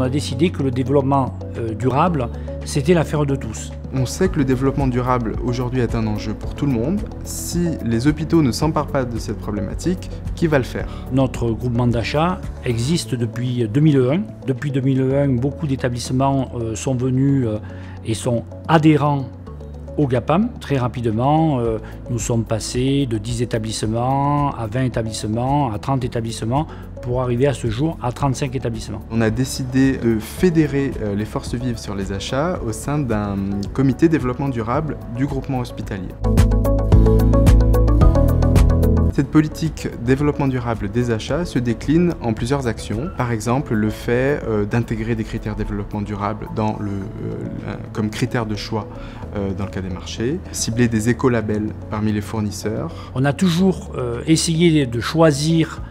a décidé que le développement durable, c'était l'affaire de tous. On sait que le développement durable aujourd'hui est un enjeu pour tout le monde. Si les hôpitaux ne s'emparent pas de cette problématique, qui va le faire? Notre groupement d'achat existe depuis 2001. Depuis 2001, beaucoup d'établissements sont venus et sont adhérents au GAPAM. Très rapidement, nous sommes passés de 10 établissements à 20 établissements, à 30 établissements, pour arriver à ce jour à 35 établissements. On a décidé de fédérer les forces vives sur les achats au sein d'un comité développement durable du groupement hospitalier. Cette politique développement durable des achats se décline en plusieurs actions. Par exemple, le fait d'intégrer des critères développement durable comme critères de choix dans le cas des marchés, cibler des écolabels parmi les fournisseurs. On a toujours essayé de choisir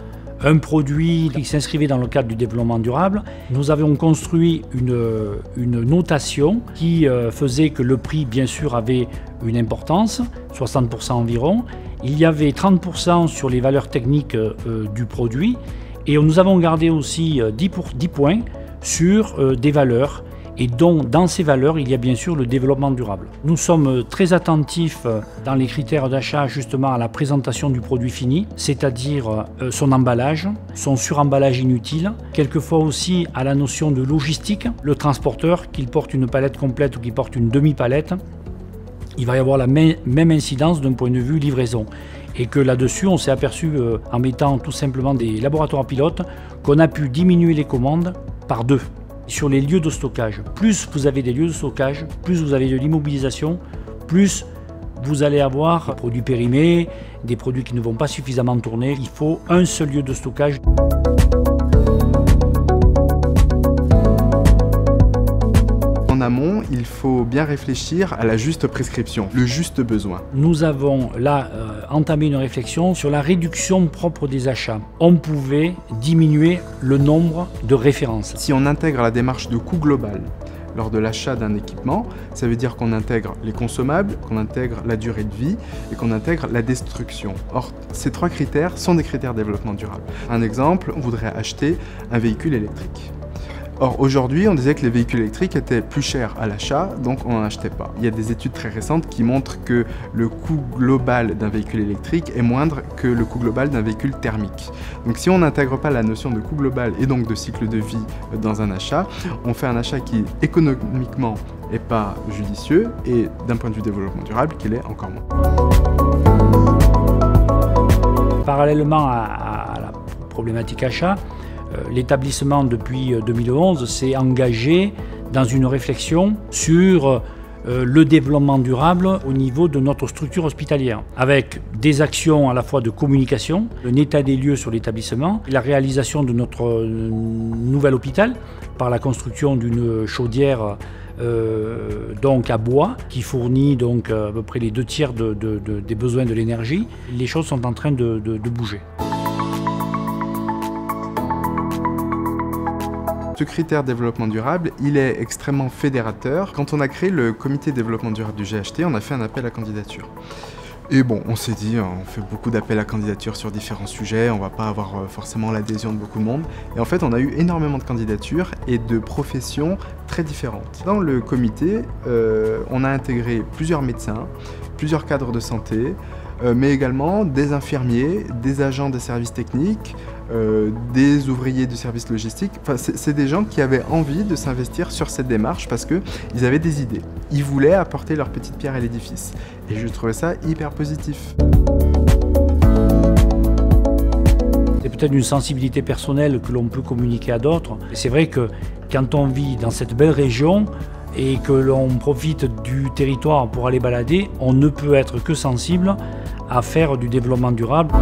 un produit qui s'inscrivait dans le cadre du développement durable. Nous avions construit une notation qui faisait que le prix, bien sûr, avait une importance, 60% environ. Il y avait 30% sur les valeurs techniques du produit et nous avons gardé aussi 10 points sur des valeurs. Et donc, dans ces valeurs, il y a bien sûr le développement durable. Nous sommes très attentifs dans les critères d'achat justement à la présentation du produit fini, c'est-à-dire son emballage, son suremballage inutile, quelquefois aussi à la notion de logistique. Le transporteur, qu'il porte une palette complète ou qu'il porte une demi-palette, il va y avoir la même incidence d'un point de vue livraison. Et que là-dessus, on s'est aperçu en mettant tout simplement des laboratoires pilotes qu'on a pu diminuer les commandes par 2. Sur les lieux de stockage, plus vous avez des lieux de stockage, plus vous avez de l'immobilisation, plus vous allez avoir des produits périmés, des produits qui ne vont pas suffisamment tourner. Il faut un seul lieu de stockage. En amont, il faut bien réfléchir à la juste prescription, le juste besoin. Nous avons là entamé une réflexion sur la réduction propre des achats. On pouvait diminuer le nombre de références. Si on intègre la démarche de coût global lors de l'achat d'un équipement, ça veut dire qu'on intègre les consommables, qu'on intègre la durée de vie et qu'on intègre la destruction. Or, ces 3 critères sont des critères de développement durable. Un exemple, on voudrait acheter un véhicule électrique. Or, aujourd'hui, on disait que les véhicules électriques étaient plus chers à l'achat, donc on n'en achetait pas. Il y a des études très récentes qui montrent que le coût global d'un véhicule électrique est moindre que le coût global d'un véhicule thermique. Donc si on n'intègre pas la notion de coût global et donc de cycle de vie dans un achat, on fait un achat qui économiquement n'est pas judicieux et d'un point de vue développement durable, qu'il est encore moins. Parallèlement à la problématique achat, l'établissement, depuis 2011, s'est engagé dans une réflexion sur le développement durable au niveau de notre structure hospitalière, avec des actions à la fois de communication, un état des lieux sur l'établissement, la réalisation de notre nouvel hôpital par la construction d'une chaudière donc à bois qui fournit donc à peu près les 2/3 des besoins de l'énergie. Les choses sont en train de bouger. Ce critère développement durable, il est extrêmement fédérateur. Quand on a créé le comité développement durable du GHT, on a fait un appel à candidature. Et bon, on s'est dit, on fait beaucoup d'appels à candidature sur différents sujets, on va pas avoir forcément l'adhésion de beaucoup de monde. Et en fait, on a eu énormément de candidatures et de professions très différentes. Dans le comité, on a intégré plusieurs médecins, plusieurs cadres de santé, mais également des infirmiers, des agents des services techniques, des ouvriers du service logistique. Enfin, c'est des gens qui avaient envie de s'investir sur cette démarche parce qu'ils avaient des idées. Ils voulaient apporter leur petite pierre à l'édifice. Et je trouvais ça hyper positif. C'est peut-être une sensibilité personnelle que l'on peut communiquer à d'autres. C'est vrai que quand on vit dans cette belle région et que l'on profite du territoire pour aller balader, on ne peut être que sensible à faire du développement durable.